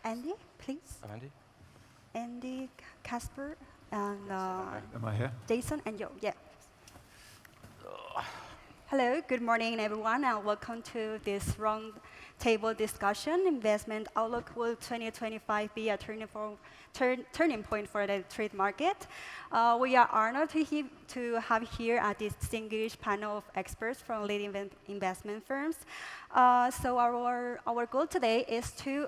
Andy, please. I'm Andy. Andy, Casper, and Am I here? Jason and Zhou. Yeah. Hello, good morning, everyone, and welcome to this round table discussion. Investment outlook: will 2025 be a turning point for the trade market? We are honored to have here a distinguished panel of experts from leading investment firms. So our goal today is to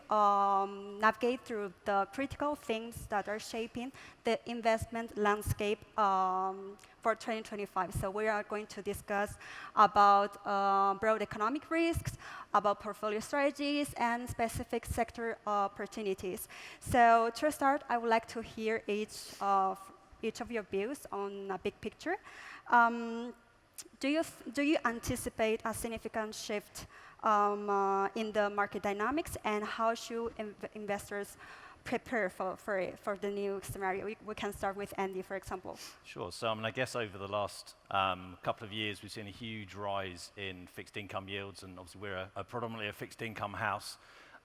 navigate through the critical things that are shaping the investment landscape for 2025. So we are going to discuss about broad economic risks, about portfolio strategies, and specific sector opportunities. So to start, I would like to hear each of your views on a big picture. Do you anticipate a significant shift in the market dynamics, and how should investors prepare for the new scenario? We can start with Andy, for example. Sure. So I guess over the last couple of years, we've seen a huge rise in fixed income yields, and obviously we're predominantly a fixed income house.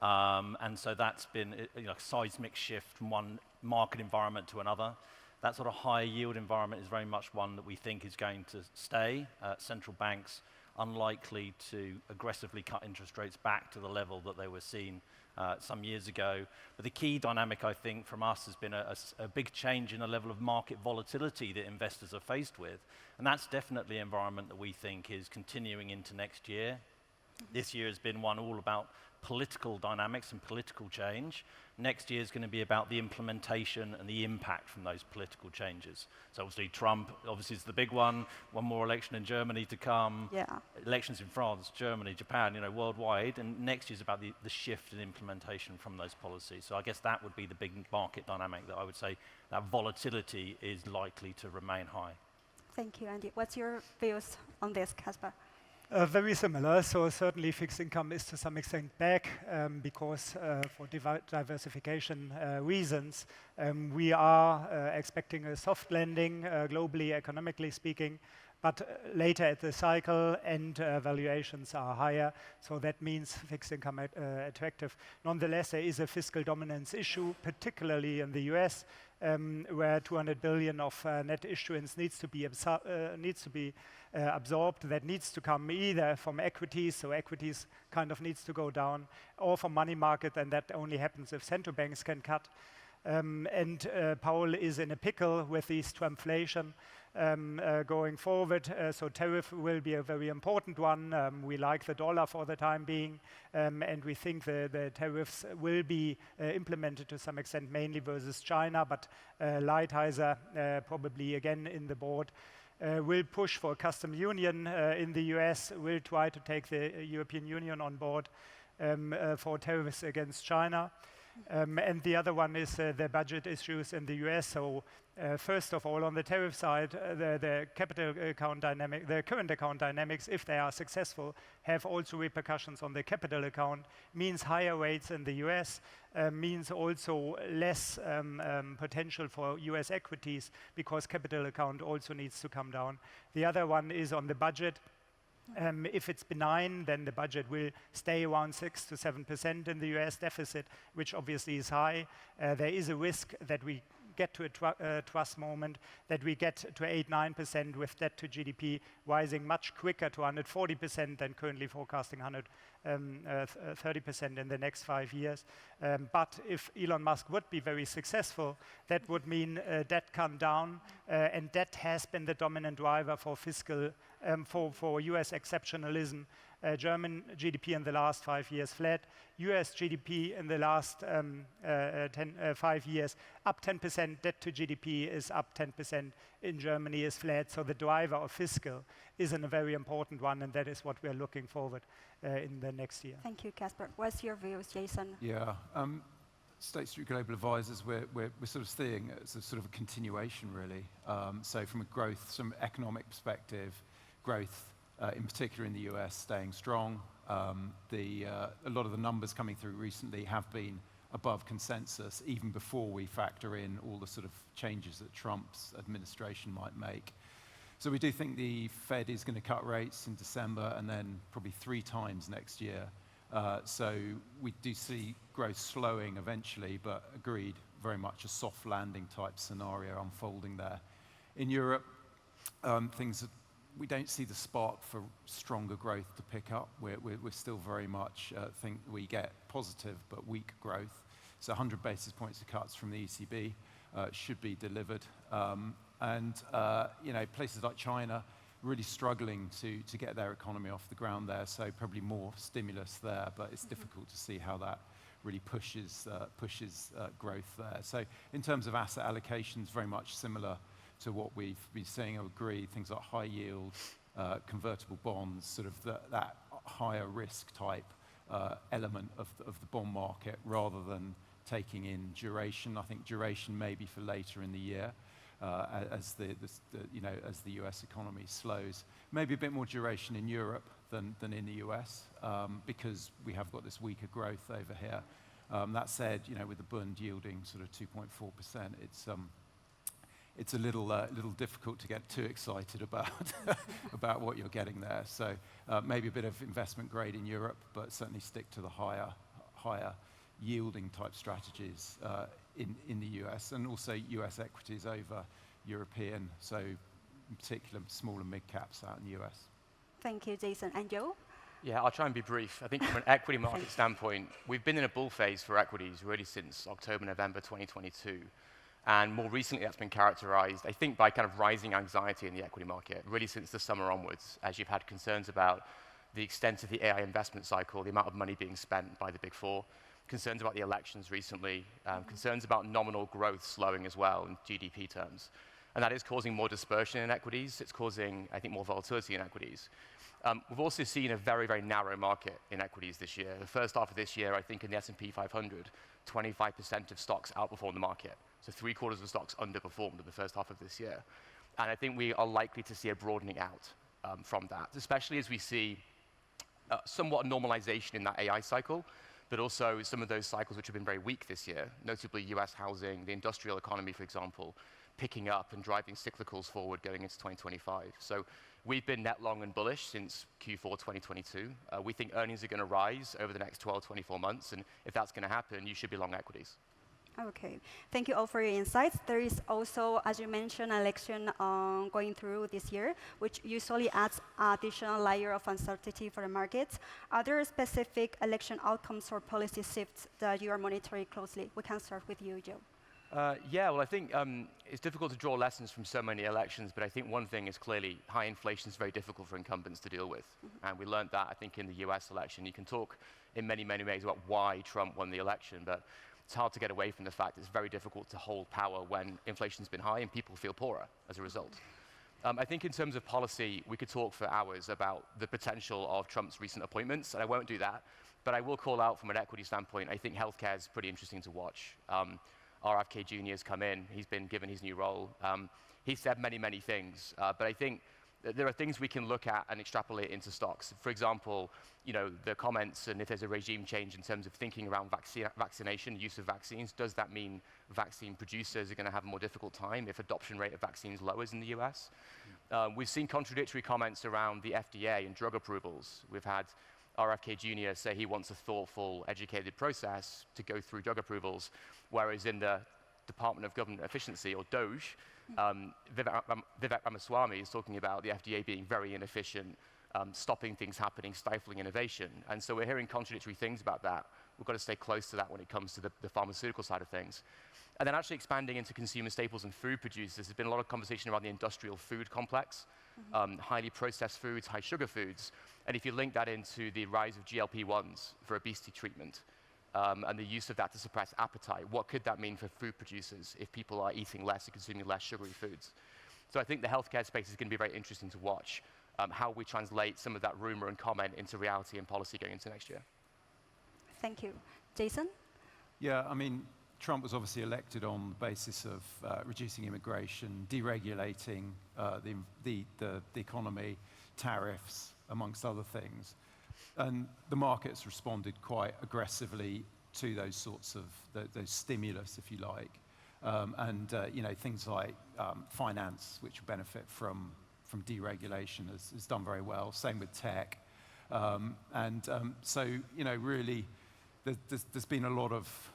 And so that's been a seismic shift from one market environment to another. That sort of higher yield environment is very much one that we think is going to stay. Central banks unlikely to aggressively cut interest rates back to the level that they were seen some years ago. But the key dynamic, I think, from us has been a big change in the level of market volatility that investors are faced with. And that's definitely an environment that we think is continuing into next year. This year has been one all about political dynamics and political change. Next year is going to be about the implementation and the impact from those political changes. So obviously Trump is the big one more election in Germany to come, elections in France, Germany, Japan, worldwide, and next year is about the shift and implementation from those policies. So I guess that would be the big market dynamic that I would say that volatility is likely to remain high. Thank you, Andy. What's your views on this, Casper? Very similar. So certainly fixed income is to some extent back because for diversification reasons, we are expecting a soft landing globally, economically speaking, but later at the cycle and valuations are higher. So that means fixed income attractive. Nonetheless, there is a fiscal dominance issue, particularly in the US, where 200 billion of net issuance needs to be absorbed. That needs to come either from equities, so equities kind of needs to go down, or from money market, and that only happens if central banks can cut. And Powell is in a pickle with this Trumpflation going forward, so tariff will be a very important one. We like the dollar for the time being, and we think the tariffs will be implemented to some extent, mainly versus China, but Lighthizer probably again in the board. Will push for a custom union in the US, will try to take the European Union on board for tariffs against China. And the other one is the budget issues in the US. So first of all, on the tariff side, the capital account dynamic, the current account dynamics, if they are successful, have also repercussions on the capital account, means higher rates in the US, means also less potential for US equities because capital account also needs to come down. The other one is on the budget. If it's benign, then the budget will stay around 6 to 7% in the US deficit, which obviously is high. There is a risk that we get to a trust moment, that we get to 8-9% with debt to GDP rising much quicker to 140% than currently forecasting 130% in the next 5 years. But if Elon Musk would be very successful, that would mean debt come down, and debt has been the dominant driver for fiscal for US exceptionalism. German GDP in the last 5 years flat. US GDP in the last 5 years up 10%. Debt to GDP is up 10%. In Germany is flat. So the driver of fiscal is a very important one, and that is what we are looking forward in the next year. Thank you, Casper. What's your views, Jason? Yeah. State Street Global Advisors, we're sort of seeing it as a sort of a continuation, really. So from a growth, some economic perspective, growth, in particular in the US, staying strong. A lot of the numbers coming through recently have been above consensus, even before we factor in all the sort of changes that Trump's administration might make. So we do think the Fed is going to cut rates in December and then probably 3 times next year. So we do see growth slowing eventually, but agreed, very much a soft landing type scenario unfolding there. In Europe, we don't see the spark for stronger growth to pick up. We're still very much think we get positive but weak growth. So 100 basis points of cuts from the ECB should be delivered. Places like China really struggling to get their economy off the ground there, so probably more stimulus there, but it's difficult to see how that really pushes growth there. So in terms of asset allocations, very much similar to what we've been seeing. I agree, things like high yield, convertible bonds, sort of that higher risk type element of the bond market, rather than taking in duration. I think duration may be for later in the year. As the US economy slows. Maybe a bit more duration in Europe than in the US, because we have got this weaker growth over here. That said, with the Bund yielding sort of 2.4%, it's a little difficult to get too excited about about what you're getting there. So maybe a bit of investment grade in Europe, but certainly stick to the higher yielding type strategies in the US, and also US equities over European, so in particular small and mid caps out in the US. Thank you, Jason. And Zhou? Yeah, I'll try and be brief. I think from an equity market standpoint, we've been in a bull phase for equities really since October, November 2022. And more recently, that's been characterized, I think, by kind of rising anxiety in the equity market, really since the summer onwards, as you've had concerns about the extent of the AI investment cycle, the amount of money being spent by the Big Four, concerns about the elections recently, concerns about nominal growth slowing as well in GDP terms. And that is causing more dispersion in equities. It's causing, I think, more volatility in equities. We've also seen a very, very narrow market in equities this year. The first half of this year, I think in the S&P 500, 25% of stocks outperformed the market. So 3/4 of stocks underperformed in the first half of this year. And I think we are likely to see a broadening out from that, especially as we see somewhat normalization in that AI cycle, but also some of those cycles which have been very weak this year, notably US housing, the industrial economy, for example, picking up and driving cyclicals forward going into 2025. So we've been net long and bullish since Q4 2022. We think earnings are going to rise over the next 12, 24 months, and if that's going to happen, you should be long equities. Okay, thank you all for your insights. There is also, as you mentioned, an election going through this year, which usually adds an additional layer of uncertainty for the markets. Are there specific election outcomes or policy shifts that you are monitoring closely? We can start with you, Zhou. Yeah, well, I think it's difficult to draw lessons from so many elections, but I think one thing is clearly high inflation is very difficult for incumbents to deal with. And we learned that, I think, in the US election. You can talk in many, many ways about why Trump won the election, but it's hard to get away from the fact it's very difficult to hold power when inflation's been high and people feel poorer as a result. I think in terms of policy, we could talk for hours about the potential of Trump's recent appointments, and I won't do that, but I will call out from an equity standpoint, I think healthcare is pretty interesting to watch. RFK Jr. has come in, he's been given his new role. He said many, many things, but I think there are things we can look at and extrapolate into stocks. For example, the comments, and if there's a regime change in terms of thinking around vaccination, use of vaccines, does that mean vaccine producers are going to have a more difficult time if adoption rate of vaccines lowers in the US? We've seen contradictory comments around the FDA and drug approvals. We've had RFK Jr. say he wants a thoughtful, educated process to go through drug approvals, whereas in the Department of Government Efficiency, or DOGE, Vivek Ramaswamy is talking about the FDA being very inefficient, stopping things happening, stifling innovation. And so we're hearing contradictory things about that. We've got to stay close to that when it comes to the pharmaceutical side of things. And then actually expanding into consumer staples and food producers, there's been a lot of conversation around the industrial food complex. highly processed foods, high sugar foods. And if you link that into the rise of GLP-1s for obesity treatment, and the use of that to suppress appetite, what could that mean for food producers if people are eating less and consuming less sugary foods? So I think the healthcare space is going to be very interesting to watch, how we translate some of that rumor and comment into reality and policy going into next year. Thank you. Jason? Yeah, I mean, Trump was obviously elected on the basis of reducing immigration, deregulating the economy, tariffs, amongst other things. And the markets responded quite aggressively to those sorts of, those stimulus, if you like. You know, things like finance, which benefit from deregulation, has done very well. Same with tech. So, you know, really, there's been a lot of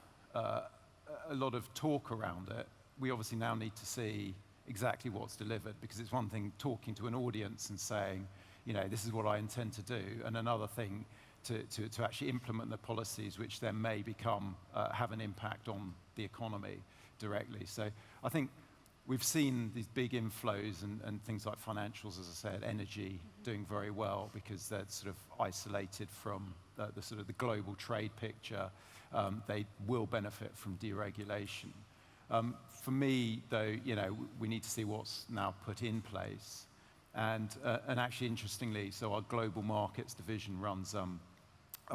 talk around it. We obviously now need to see exactly what's delivered, because it's one thing talking to an audience and saying, you know, this is what I intend to do, and another thing to actually implement the policies which then may become, have an impact on the economy directly. So I think we've seen these big inflows and things like financials, as I said, energy doing very well because they're sort of isolated from the sort of the global trade picture. They will benefit from deregulation. For me, though, you know, we need to see what's now put in place. And actually, interestingly, so our global markets division runs a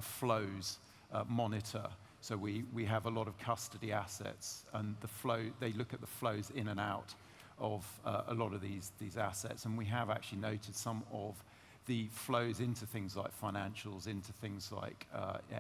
flows monitor. So we have a lot of custody assets, and the flow, they look at the flows in and out of a lot of these assets. And we have actually noted some of the flows into things like financials, into things like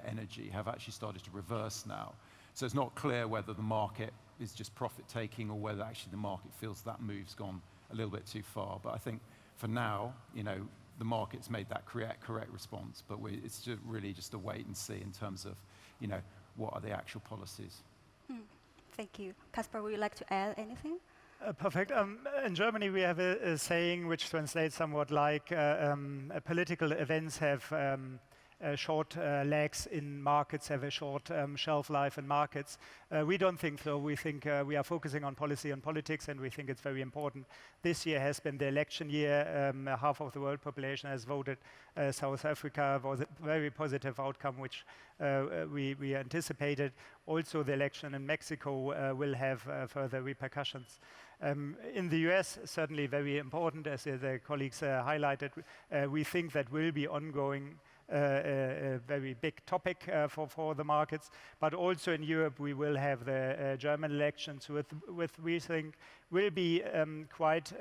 energy, have actually started to reverse now. So it's not clear whether the market is just profit-taking or whether actually the market feels that move's gone a little bit too far. But I think for now, you know, the market's made that correct response, but it's just really just a wait and see in terms of, you know, what are the actual policies. Thank you. Kasper, would you like to add anything? Perfect. In Germany, we have a saying which translates somewhat like political events have short legs in markets, have a short shelf life in markets. We don't think so. We think we are focusing on policy and politics, and we think it's very important. This year has been the election year. Half of the world population has voted. South Africa was a very positive outcome, which we anticipated. Also, the election in Mexico will have further repercussions. In the US, certainly very important, as the colleagues highlighted. We think that will be ongoing, a very big topic for the markets. But also in Europe, we will have the German elections, with we think will be quite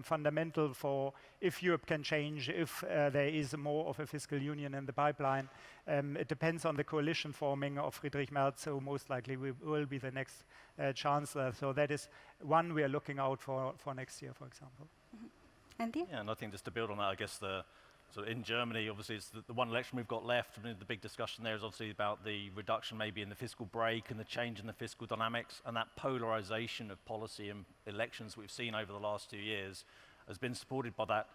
fundamental for if Europe can change, if there is more of a fiscal union in the pipeline. It depends on the coalition forming of Friedrich Merz, who most likely will be the next chancellor. So that is one we are looking out for next year, for example. Andy? Yeah, and I think just to build on that, I guess so in Germany, obviously, it's the one election we've got left. I mean, the big discussion there is obviously about the reduction maybe in the fiscal break and the change in the fiscal dynamics, and that polarization of policy and elections we've seen over the last 2 years has been supported by that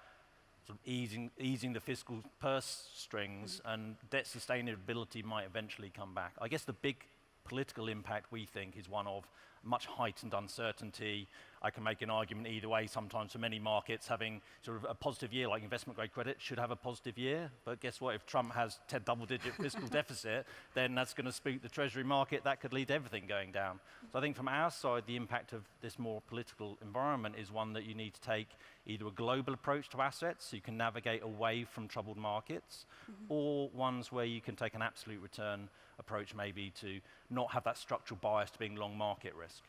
sort of easing the fiscal purse strings, and debt sustainability might eventually come back. I guess the big political impact, we think, is one of much heightened uncertainty. I can make an argument either way. Sometimes for many markets, having sort of a positive year, like investment grade credit, should have a positive year. But guess what? If Trump has 10 double-digit fiscal deficit, then that's going to spook the treasury market. That could lead to everything going down. So I think from our side, the impact of this more political environment is one that you need to take either a global approach to assets, so you can navigate away from troubled markets, or ones where you can take an absolute return approach, maybe to not have that structural bias to being long market risk.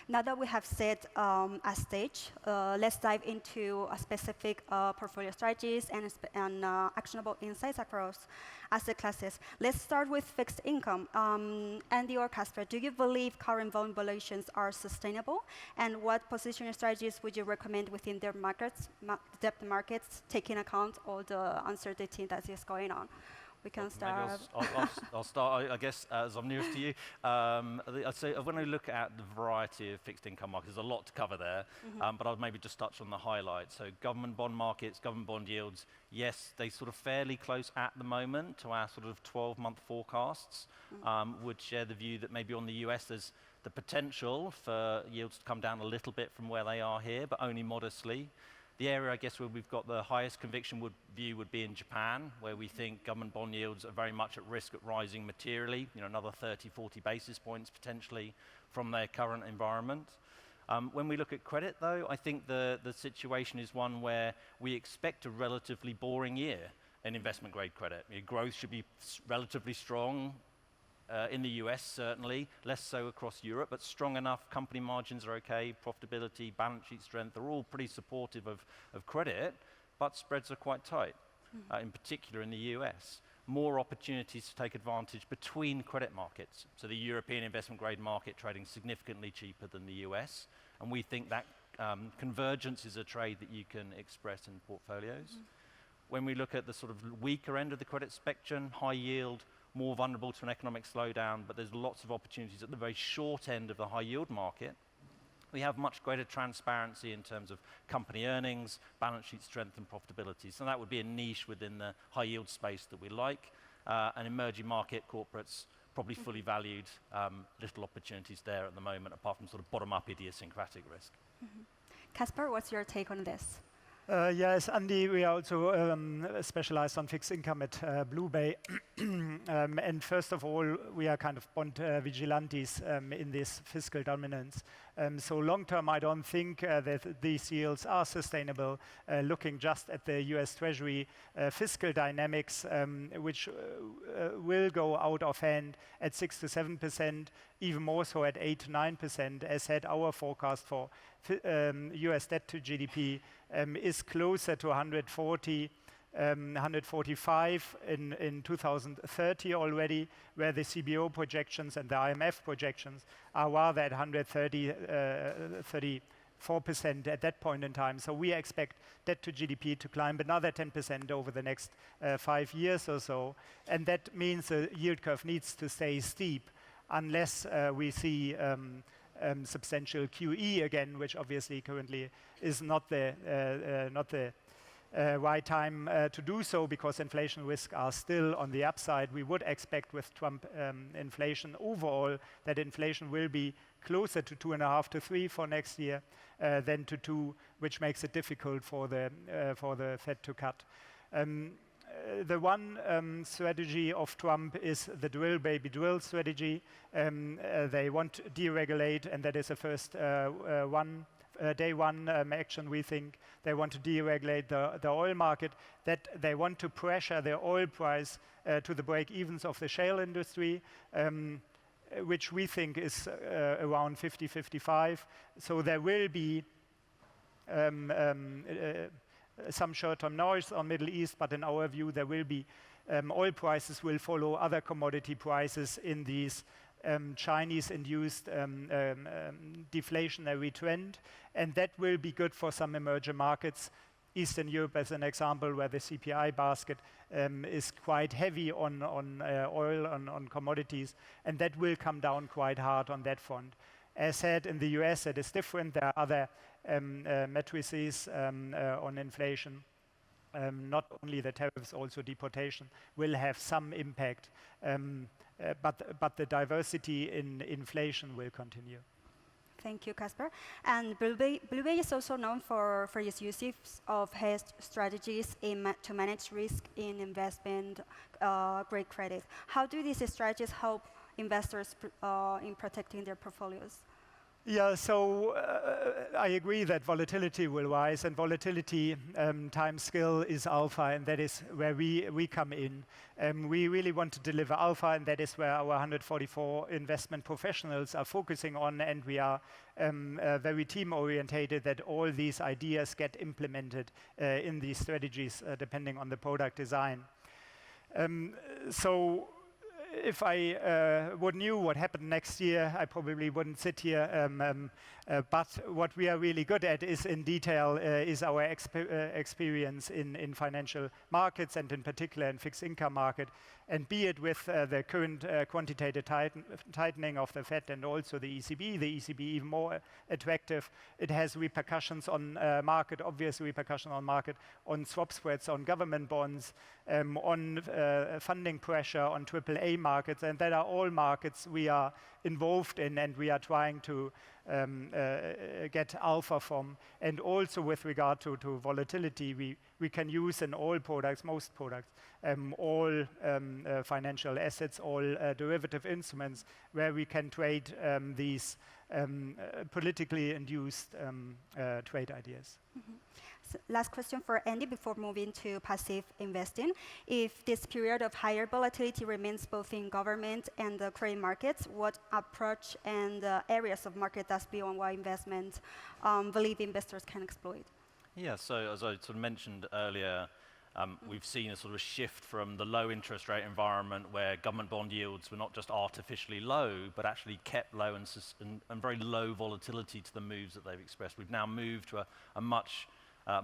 Now that we have set a stage, let's dive into a specific portfolio strategies and actionable insights across asset classes. Let's start with fixed income. Andy or Kasper, do you believe current bond valuations are sustainable? And what positioning strategies would you recommend within their markets, debt markets, taking account all the uncertainty that is going on? We can start. I'll start, I guess, as I'm nearest to you. I'd say when I look at the variety of fixed income markets, there's a lot to cover there, but I'll maybe just touch on the highlights. So government bond markets, government bond yields, yes, they sort of fairly close at the moment to our sort of 12-month forecasts. Would share the view that maybe on the US there's the potential for yields to come down a little bit from where they are here, but only modestly. The area, I guess, where we've got the highest conviction would be in Japan, where we think government bond yields are very much at risk of rising materially, another 30, 40 basis points potentially from their current environment. When we look at credit, though, I think the situation is one where we expect a relatively boring year in investment-grade credit. Growth should be relatively strong in the US, certainly, less so across Europe, but strong enough. Company margins are okay, profitability, balance sheet strength, they're all pretty supportive of credit, but spreads are quite tight, in particular in the US. More opportunities to take advantage between credit markets. So the European investment-grade market trading significantly cheaper than the US, and we think that convergence is a trade that you can express in portfolios. When we look at the sort of weaker end of the credit spectrum, high yield, more vulnerable to an economic slowdown, but there's lots of opportunities at the very short end of the high yield market. We have much greater transparency in terms of company earnings, balance sheet strength and profitability. So that would be a niche within the high yield space that we like. And emerging market corporates, probably fully valued, little opportunities there at the moment, apart from sort of bottom-up idiosyncratic risk. Casper, what's your take on this? Yes, Andy, we are also specialized on fixed income at Bluebay. And first of all, we are kind of bond vigilantes in this fiscal dominance. So long term, I don't think that these yields are sustainable. Looking just at the US Treasury fiscal dynamics, which will go out of hand at 6 to 7%, even more so at 8 to 9%, as had our forecast for US debt to GDP is closer to 140, 145 in 2030 already, where the CBO projections and the IMF projections are rather at 130, 34% at that point in time. So we expect debt to GDP to climb another 10% over the next 5 years or so. And that means the yield curve needs to stay steep unless we see substantial QE again, which obviously currently is not the right time to do so, because inflation risks are still on the upside. We would expect with Trump inflation overall that inflation will be closer to 2.5 to 3 for next year than to 2, which makes it difficult for the Fed to cut. The one strategy of Trump is the drill, baby, drill strategy. They want to deregulate, and that is the first day one action, we think. They want to deregulate the oil market, that they want to pressure the oil price to the break-evens of the shale industry, which we think is around 50, 55. So there will be some short-term noise on Middle East, but in our view, there will be oil prices will follow other commodity prices in these Chinese-induced deflationary trend, and that will be good for some emerging markets. Eastern Europe, as an example, where the CPI basket is quite heavy on oil, on commodities, and that will come down quite hard on that front. As said, in the US, it is different. There are other matrices on inflation. Not only the tariffs, also deportation will have some impact, but the diversity in inflation will continue. Thank you, Casper. And Bluebay is also known for its use of hedge strategies to manage risk in investment grade credit. How do these strategies help investors in protecting their portfolios? Yeah, so I agree that volatility will rise, and volatility times skill is alpha, and that is where we come in. We really want to deliver alpha, and that is where our 144 investment professionals are focusing on, and we are very team-orientated that all these ideas get implemented in these strategies depending on the product design. So if I would knew what happened next year, I probably wouldn't sit here. But what we are really good at is in detail is our experience in financial markets, and in particular in fixed income market. And be it with the current quantitative tightening of the Fed and also the ECB even more attractive. It has repercussions on market, obvious repercussions on market, on swap spreads, on government bonds, on funding pressure, on AAA markets, and that are all markets we are involved in, and we are trying to get alpha from. And also with regard to volatility, we can use in all products, most products, all financial assets, all derivative instruments where we can trade these politically induced trade ideas. So last question for Andy before moving to passive investing. If this period of higher volatility remains both in government and the credit markets, what approach and areas of market does BNY Investment believe investors can exploit? Yeah, so as I sort of mentioned earlier, we've seen a sort of shift from the low interest rate environment where government bond yields were not just artificially low, but actually kept low and very low volatility to the moves that they've expressed. We've now moved to a much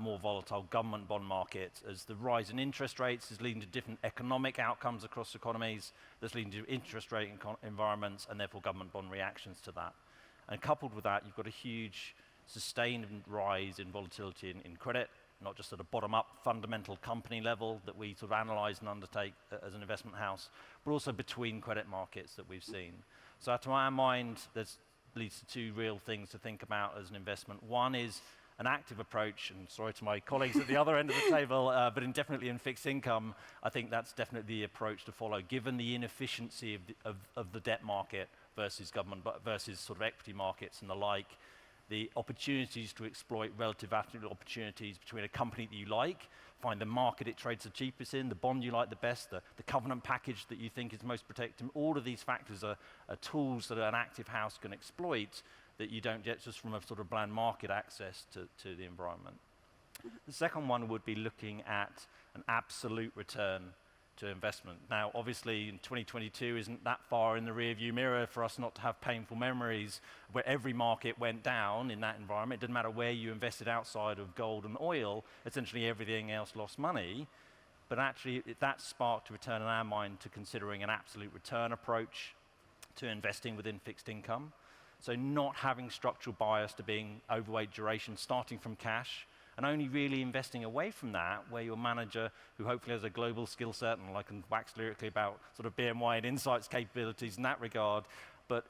more volatile government bond market as the rise in interest rates is leading to different economic outcomes across economies, that's leading to interest rate environments and therefore government bond reactions to that. And coupled with that, you've got a huge sustained rise in volatility in credit, not just at a bottom-up fundamental company level that we sort of analyze and undertake as an investment house, but also between credit markets that we've seen. So to our mind, this leads to two real things to think about as an investment. One is an active approach, and sorry to my colleagues at the other end of the table, but definitely in fixed income, I think that's definitely the approach to follow, given the inefficiency of the debt market versus government, versus sort of equity markets and the like. The opportunities to exploit relative opportunities between a company that you like, find the market it trades the cheapest in, the bond you like the best, the covenant package that you think is most protective. All of these factors are tools that an active house can exploit that you don't get just from a sort of bland market access to the environment. The second one would be looking at an absolute return to investment. Now, obviously, in 2022 isn't that far in the rearview mirror for us not to have painful memories where every market went down in that environment. It didn't matter where you invested outside of gold and oil, essentially everything else lost money. But actually, that sparked a return in our mind to considering an absolute return approach to investing within fixed income. So not having structural bias to being overweight duration, starting from cash, and only really investing away from that, where your manager, who hopefully has a global skill set, and I can wax lyrically about sort of BNY and insights capabilities in that regard, but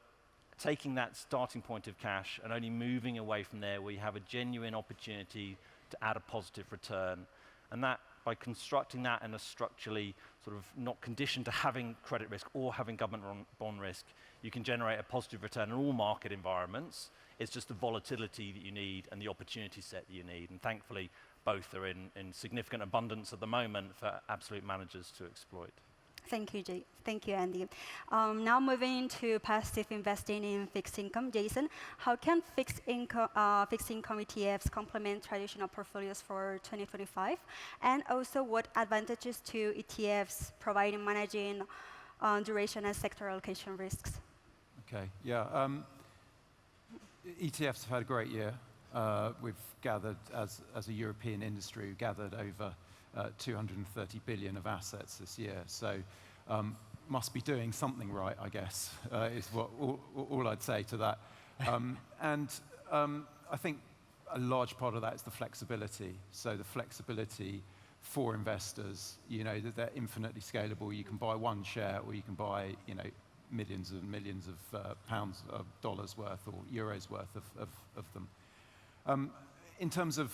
taking that starting point of cash and only moving away from there where you have a genuine opportunity to add a positive return. And that, by constructing that in a structurally sort of not conditioned to having credit risk or having government bond risk, you can generate a positive return in all market environments. It's just the volatility that you need and the opportunity set that you need. And thankfully, both are in significant abundance at the moment for absolute managers to exploit. Thank you, Thank you, Andy. Now moving to passive investing in fixed income. Jason, how can fixed income ETFs complement traditional portfolios for 2025? And also, what advantages to ETFs provide in managing duration and sector allocation risks? Okay, yeah. ETFs have had a great year. We've gathered, as a European industry, we've gathered over 230 billion of assets this year. So must be doing something right, I guess, is what all I'd say to that. I think a large part of that is the flexibility. So the flexibility for investors, that they're infinitely scalable. You can buy one share, or you can buy, millions and millions of pounds, of dollars worth, or euros worth of them. In terms of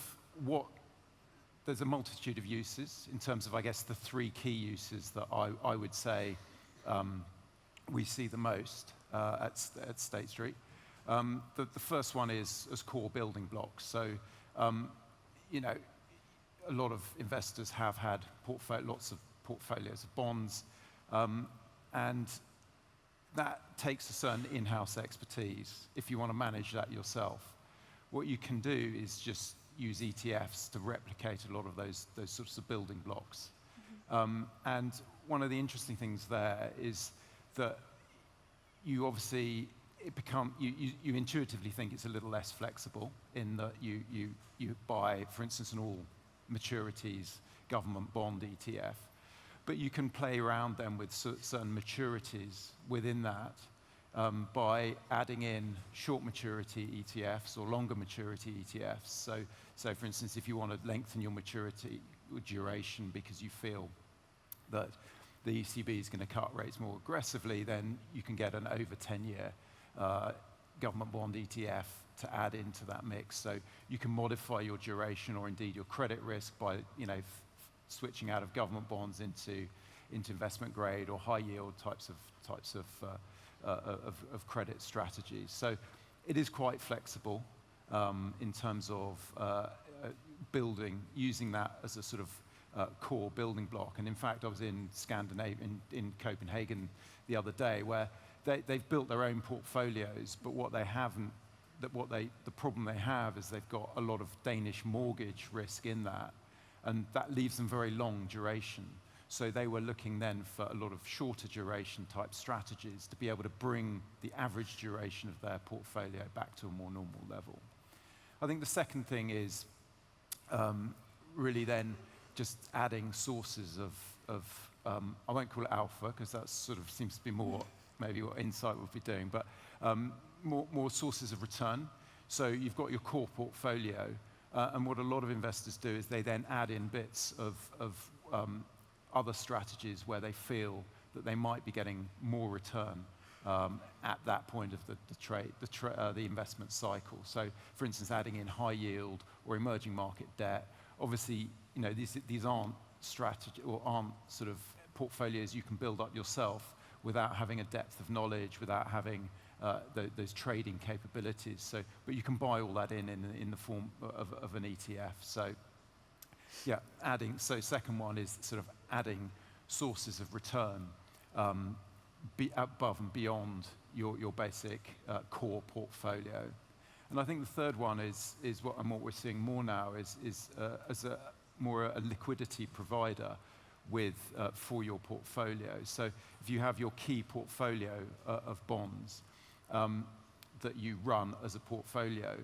there's a multitude of uses. In terms of, I guess, the three key uses that I would say we see the most at State Street. The first one is as core building blocks. So, a lot of investors have had lots of portfolios of bonds, and that takes a certain in-house expertise if you want to manage that yourself. What you can do is just use ETFs to replicate a lot of those sorts of building blocks. And one of the interesting things there is that you obviously you intuitively think it's a little less flexible in that you buy, for instance, an all maturities government bond ETF, but you can play around then with certain maturities within that by adding in short maturity ETFs or longer maturity ETFs. So for instance, if you want to lengthen your maturity duration because you feel that the ECB is going to cut rates more aggressively, then you can get an over 10-year government bond ETF to add into that mix. So you can modify your duration or indeed your credit risk by switching out of government bonds into investment grade or high yield types of credit strategies. So it is quite flexible in terms of using that as a sort of core building block. And in fact, I was in Scandinavia, in Copenhagen the other day, where they've built their own portfolios, but the problem they have is they've got a lot of Danish mortgage risk in that, and that leaves them very long duration. So they were looking then for a lot of shorter duration type strategies to be able to bring the average duration of their portfolio back to a more normal level. I think the second thing is really then just adding sources of I won't call it alpha, because that sort of seems to be more maybe what Insight would be doing, but more sources of return. So you've got your core portfolio, and what a lot of investors do is they then add in bits of other strategies where they feel that they might be getting more return at that point of the investment cycle. So, for instance, adding in high yield or emerging market debt. Obviously, these aren't strategy or aren't sort of portfolios you can build up yourself without having a depth of knowledge, without having those trading capabilities. So, but you can buy all that in the form of an ETF. So, yeah, second one is sort of adding sources of return above and beyond your basic core portfolio. And I think the third one is what we're seeing more now is as a liquidity provider for your portfolio. So if you have your key portfolio of bonds that you run as a portfolio,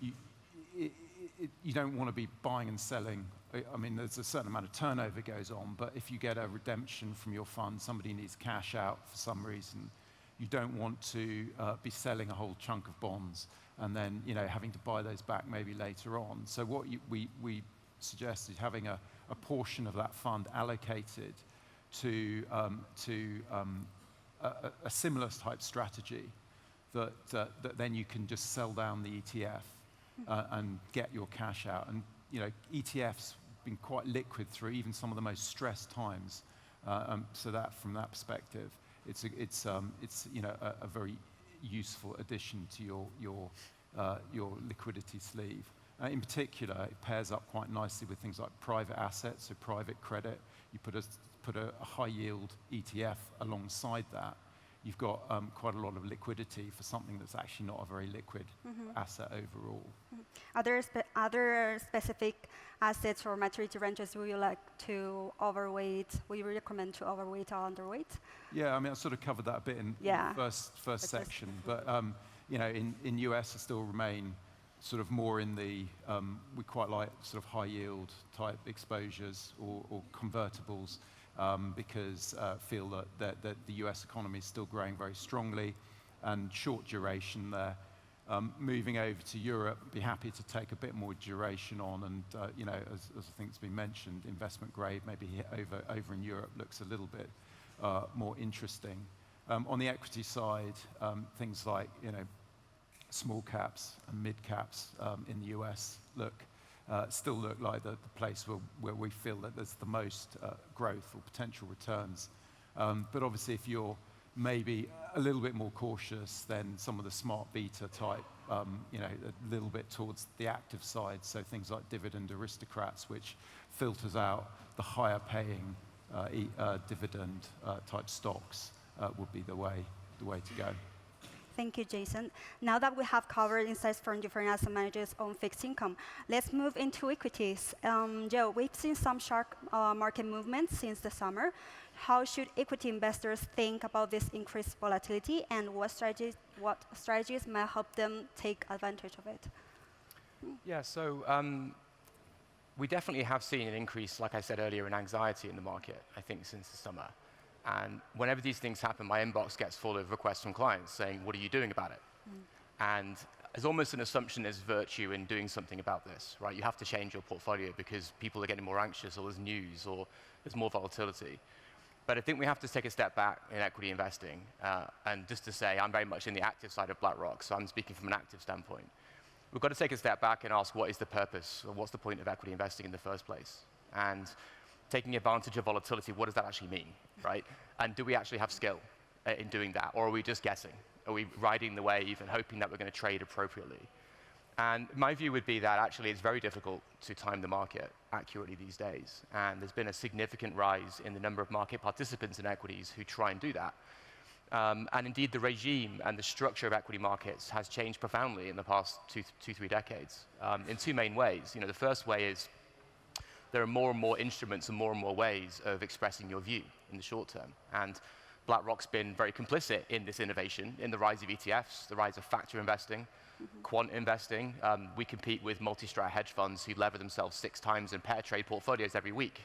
you don't want to be buying and selling. I mean, there's a certain amount of turnover goes on, but if you get a redemption from your fund, somebody needs cash out for some reason, you don't want to be selling a whole chunk of bonds and then having to buy those back maybe later on. So what we suggest is having a portion of that fund allocated to a similar type strategy that then you can just sell down the ETF and get your cash out. And ETFs been quite liquid through even some of the most stressed times. So that from that perspective, it's a very useful addition to your liquidity sleeve. In particular, it pairs up quite nicely with things like private assets, so private credit. You put a high yield ETF alongside that. You've got quite a lot of liquidity for something that's actually not a very liquid asset overall. Other specific assets or maturity ranges would you like to overweight? Would you recommend to overweight or underweight? Yeah, I mean, I sort of covered that a bit in the first section, but in US, I still remain sort of more in the we quite like sort of high yield type exposures or convertibles. Because feel that the US economy is still growing very strongly and short duration there. Moving over to Europe, be happy to take a bit more duration on, and as I think it's been mentioned, investment grade maybe over in Europe looks a little bit more interesting. On the equity side, things like small caps and mid caps in the US still look like the place where we feel that there's the most growth or potential returns. But obviously, if you're maybe a little bit more cautious, then some of the smart beta type, a little bit towards the active side, so things like dividend aristocrats, which filters out the higher paying dividend type stocks, would be the way to go. Thank you, Jason. Now that we have covered insights from different asset managers on fixed income, let's move into equities. Zhou, we've seen some sharp market movements since the summer. How should equity investors think about this increased volatility, and what strategies might help them take advantage of it? Yeah, so we definitely have seen an increase, like I said earlier, in anxiety in the market, I think, since the summer. And whenever these things happen, my inbox gets full of requests from clients saying, what are you doing about it? And there's almost an assumption there's virtue in doing something about this, right? You have to change your portfolio because people are getting more anxious, or there's news, or there's more volatility. But I think we have to take a step back in equity investing, and just to say, I'm very much in the active side of BlackRock, so I'm speaking from an active standpoint. We've got to take a step back and ask, what is the purpose, or what's the point of equity investing in the first place? And taking advantage of volatility, what does that actually mean, right? And do we actually have skill in doing that, or are we just guessing? Are we riding the wave and hoping that we're going to trade appropriately? And my view would be that actually it's very difficult to time the market accurately these days. And there's been a significant rise in the number of market participants in equities who try and do that. And indeed, the regime and the structure of equity markets has changed profoundly in the past 3 decades in two main ways. The first way is there are more and more instruments and more ways of expressing your view in the short term. And BlackRock's been very complicit in this innovation, in the rise of ETFs, the rise of factor investing, quant investing. We compete with multi-strat hedge funds who lever themselves 6 times and pair trade portfolios every week.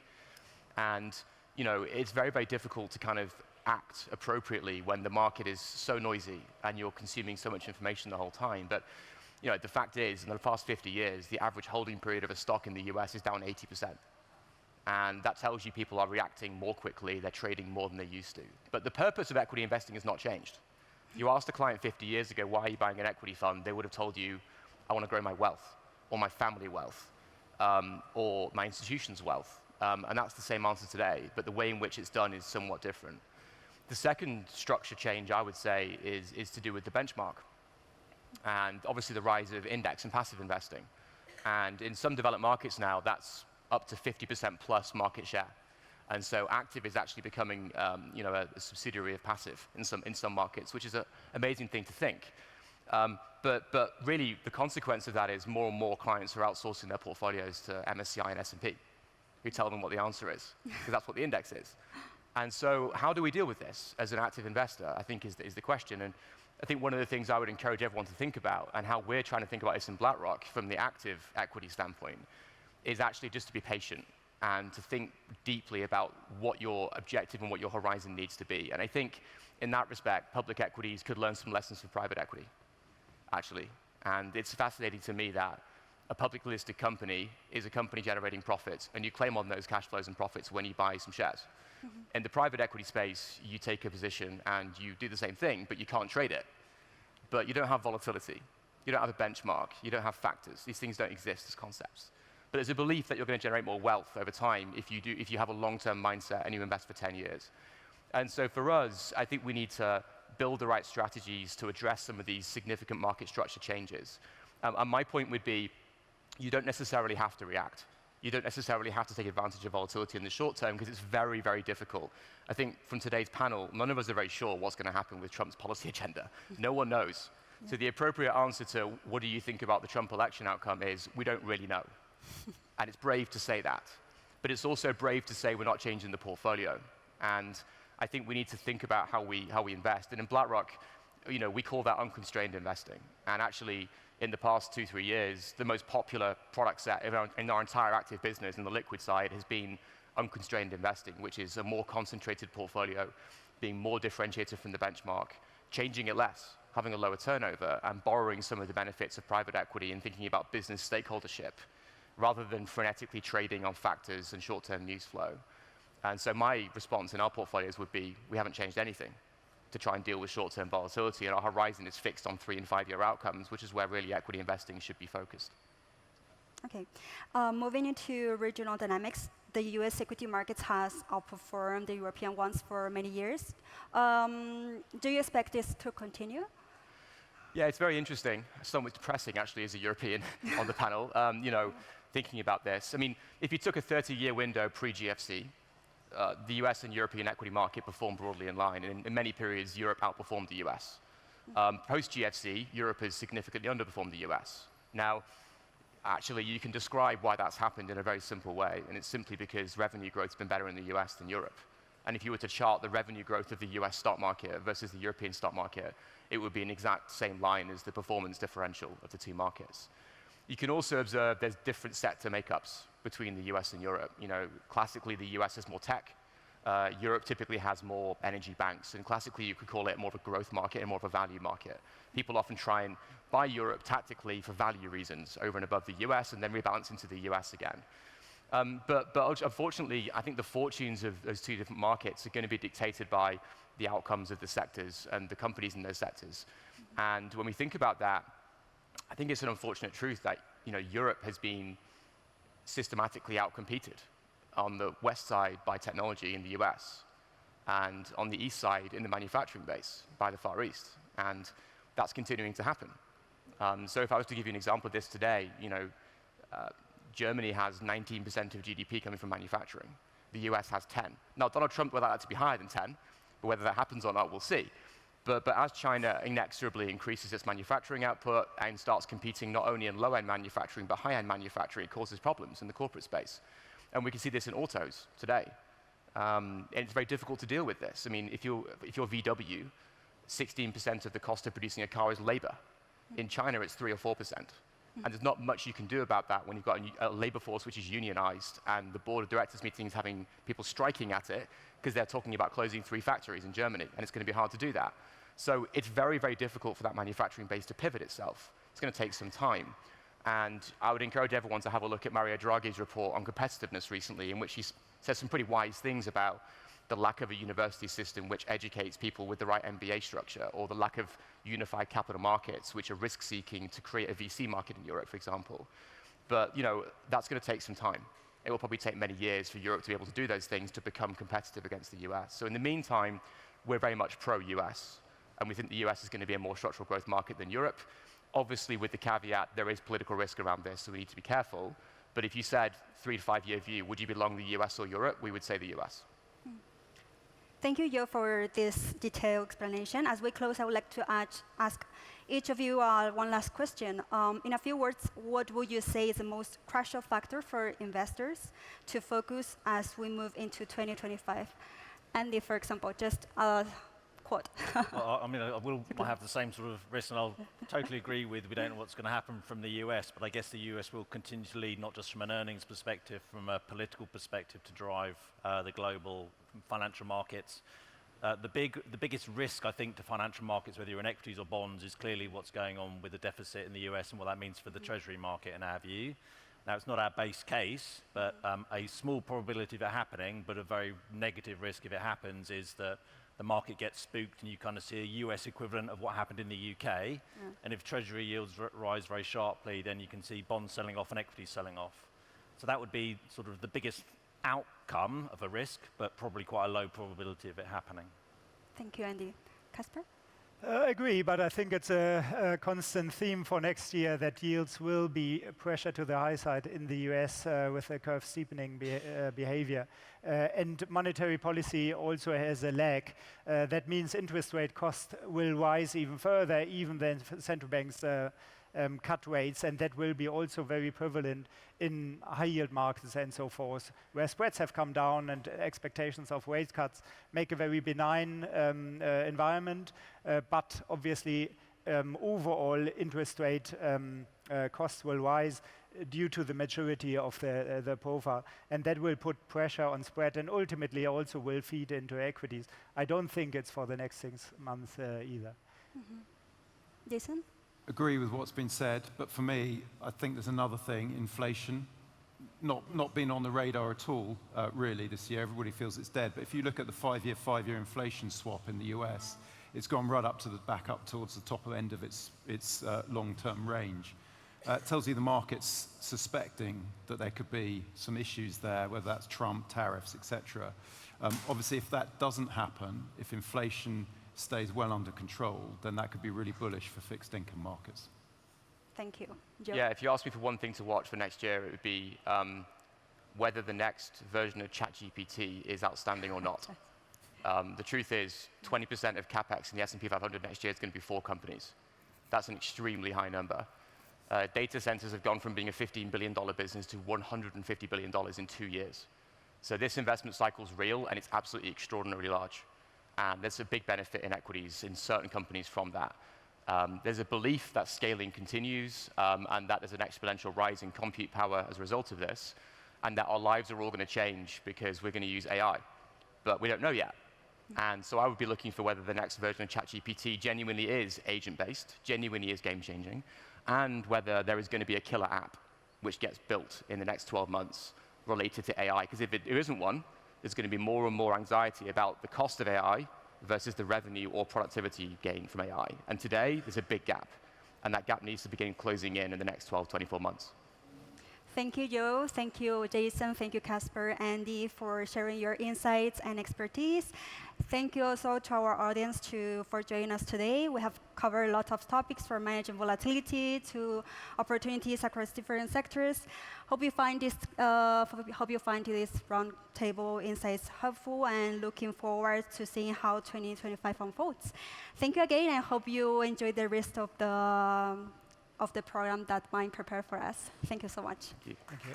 And it's very, very difficult to kind of act appropriately when the market is so noisy and you're consuming so much information the whole time. But the fact is, in the past 50 years, the average holding period of a stock in the US is down 80%. And that tells you people are reacting more quickly, they're trading more than they used to. But the purpose of equity investing has not changed. You asked a client 50 years ago, why are you buying an equity fund? They would have told you, I want to grow my wealth, or my family wealth, or my institution's wealth. And that's the same answer today, but the way in which it's done is somewhat different. The second structure change, I would say, is to do with the benchmark, and obviously the rise of index and passive investing. And in some developed markets now, that's up to 50% plus market share. And so active is actually becoming a subsidiary of passive in some markets, which is an amazing thing to think. But really, the consequence of that is more and more clients are outsourcing their portfolios to MSCI and S&P, who tell them what the answer is, because that's what the index is. And so how do we deal with this as an active investor, I think is the question. And I think one of the things I would encourage everyone to think about, and how we're trying to think about this in BlackRock from the active equity standpoint, is actually just to be patient and to think deeply about what your objective and what your horizon needs to be. And I think in that respect, public equities could learn some lessons from private equity, actually. And it's fascinating to me that a publicly listed company is a company generating profits, and you claim on those cash flows and profits when you buy some shares. In the private equity space, you take a position and you do the same thing, but you can't trade it. But you don't have volatility. You don't have a benchmark. You don't have factors. These things don't exist as concepts. But there's a belief that you're going to generate more wealth over time if you have a long-term mindset and you invest for 10 years. And so for us, I think we need to build the right strategies to address some of these significant market structure changes. And my point would be, you don't necessarily have to react. You don't necessarily have to take advantage of volatility in the short term, because it's very, very difficult. I think from today's panel, none of us are very sure what's going to happen with Trump's policy agenda. No one knows. Yeah. So the appropriate answer to what do you think about the Trump election outcome is, we don't really know. And it's brave to say that. But it's also brave to say we're not changing the portfolio. And I think we need to think about how we invest. And in BlackRock, we call that unconstrained investing. And actually, in the past 2-3 years, the most popular product set in our entire active business in the liquid side has been unconstrained investing, which is a more concentrated portfolio, being more differentiated from the benchmark, changing it less, having a lower turnover, and borrowing some of the benefits of private equity and thinking about business stakeholdership, rather than frenetically trading on factors and short-term news flow. And so my response in our portfolios would be, we haven't changed anything to try and deal with short-term volatility, and our horizon is fixed on 3- and 5-year outcomes, which is where really equity investing should be focused. Okay, moving into regional dynamics, the US equity markets has outperformed the European ones for many years. Do you expect this to continue? Yeah, it's very interesting. Somewhat depressing, actually, as a European on the panel, thinking about this. I mean, if you took a 30-year window pre-GFC, the US and European equity market performed broadly in line. And in many periods, Europe outperformed the US. Post-GFC, Europe has significantly underperformed the US. Now, actually, you can describe why that's happened in a very simple way, and it's simply because revenue growth has been better in the US than Europe. And if you were to chart the revenue growth of the US stock market versus the European stock market, it would be an exact same line as the performance differential of the two markets. You can also observe there's different sector makeups between the US and Europe. Classically, the US has more tech. Europe typically has more energy banks. And classically, you could call it more of a growth market and more of a value market. People often try and buy Europe tactically for value reasons over and above the US and then rebalance into the US again. But unfortunately, I think the fortunes of those two different markets are going to be dictated by the outcomes of the sectors and the companies in those sectors. And when we think about that, I think it's an unfortunate truth that Europe has been systematically outcompeted on the west side by technology in the US, and on the east side in the manufacturing base by the Far East. And that's continuing to happen. So if I was to give you an example of this today, Germany has 19% of GDP coming from manufacturing. The US has 10. Now, Donald Trump would like that to be higher than 10, but whether that happens or not, we'll see. But as China inexorably increases its manufacturing output and starts competing not only in low-end manufacturing, but high-end manufacturing, it causes problems in the corporate space. And we can see this in autos today. And it's very difficult to deal with this. I mean, if you're VW, 16% of the cost of producing a car is labor. In China, it's 3 or 4%. And there's not much you can do about that when you've got a labor force which is unionized, and the board of directors meetings having people striking at it because they're talking about closing 3 factories in Germany, and it's going to be hard to do that. So it's very, very difficult for that manufacturing base to pivot itself. It's going to take some time. And I would encourage everyone to have a look at Mario Draghi's report on competitiveness recently, in which he says some pretty wise things about the lack of a university system which educates people with the right MBA structure, or the lack of unified capital markets which are risk-seeking to create a VC market in Europe, for example. But that's going to take some time. It will probably take many years for Europe to be able to do those things to become competitive against the US. So in the meantime, we're very much pro-US, and we think the US is going to be a more structural growth market than Europe. Obviously, with the caveat, there is political risk around this, so we need to be careful. But if you said 3 to 5 year view, would you belong the US or Europe? We would say the US. Thank you, Yo, for this detailed explanation. As we close, I would like to ask each of you one last question. In a few words, what would you say is the most crucial factor for investors to focus as we move into 2025? Andy, for example, just a quote. Well, I mean, I will have the same sort of risk, and I'll totally agree with we don't know what's going to happen from the US, but I guess the US will continue to lead, not just from an earnings perspective, from a political perspective, to drive the global financial markets. The biggest risk, I think, to financial markets, whether you're in equities or bonds, is clearly what's going on with the deficit in the US and what that means for the treasury market in our view. Now, it's not our base case, but a small probability of it happening, but a very negative risk if it happens, is that the market gets spooked and you kind of see a US equivalent of what happened in the UK. Yeah. And if treasury yields rise very sharply, then you can see bonds selling off and equities selling off. So that would be sort of the biggest outcome of a risk, but probably quite a low probability of it happening. Thank you, Andy. Casper? I agree, but I think it's a constant theme for next year that yields will be pressure to the high side in the US with a curve steepening behavior. And monetary policy also has a lag. That means interest rate cost will rise even further, even then central banks cut rates, and that will be also very prevalent in high yield markets and so forth, where spreads have come down and expectations of rate cuts make a very benign environment, but obviously overall interest rate costs will rise due to the maturity of the profile, and that will put pressure on spread and ultimately also will feed into equities. I don't think it's for the next 6 months either. Mm-hmm. Jason? Agree with what's been said, but for me, I think there's another thing: inflation. Not been on the radar at all, really, this year. Everybody feels it's dead. But if you look at the 5-year inflation swap in the US, it's gone right up to back up towards the top end of its long-term range. It tells you the market's suspecting that there could be some issues there, whether that's Trump, tariffs, etc. Obviously, if that doesn't happen, if inflation stays well under control, then that could be really bullish for fixed income markets. Thank you. Joe? Yeah, if you ask me for one thing to watch for next year, it would be whether the next version of ChatGPT is outstanding or not. The truth is, 20% of CapEx in the S&P 500 next year is going to be 4 companies. That's an extremely high number. Data centers have gone from being a $15 billion business to $150 billion in 2 years. So this investment cycle is real, and it's absolutely extraordinarily large. And there's a big benefit in equities in certain companies from that. There's a belief that scaling continues, and that there's an exponential rise in compute power as a result of this, and that our lives are all going to change because we're going to use AI. But we don't know yet. And so I would be looking for whether the next version of ChatGPT genuinely is agent-based, genuinely is game-changing, and whether there is going to be a killer app which gets built in the next 12 months related to AI, because if there isn't one, there's going to be more and more anxiety about the cost of AI versus the revenue or productivity gain from AI. And today, there's a big gap, and that gap needs to begin closing in the next 12, 24 months. Thank you, Joe. Thank you, Jason. Thank you, Casper, Andy, for sharing your insights and expertise. Thank you also to our audience for joining us today. We have covered a lot of topics from managing volatility to opportunities across different sectors. Hope you find this roundtable insights helpful, and looking forward to seeing how 2025 unfolds. Thank you again, and hope you enjoy the rest of the program that Mind prepared for us. Thank you so much. Thank you. Thank you.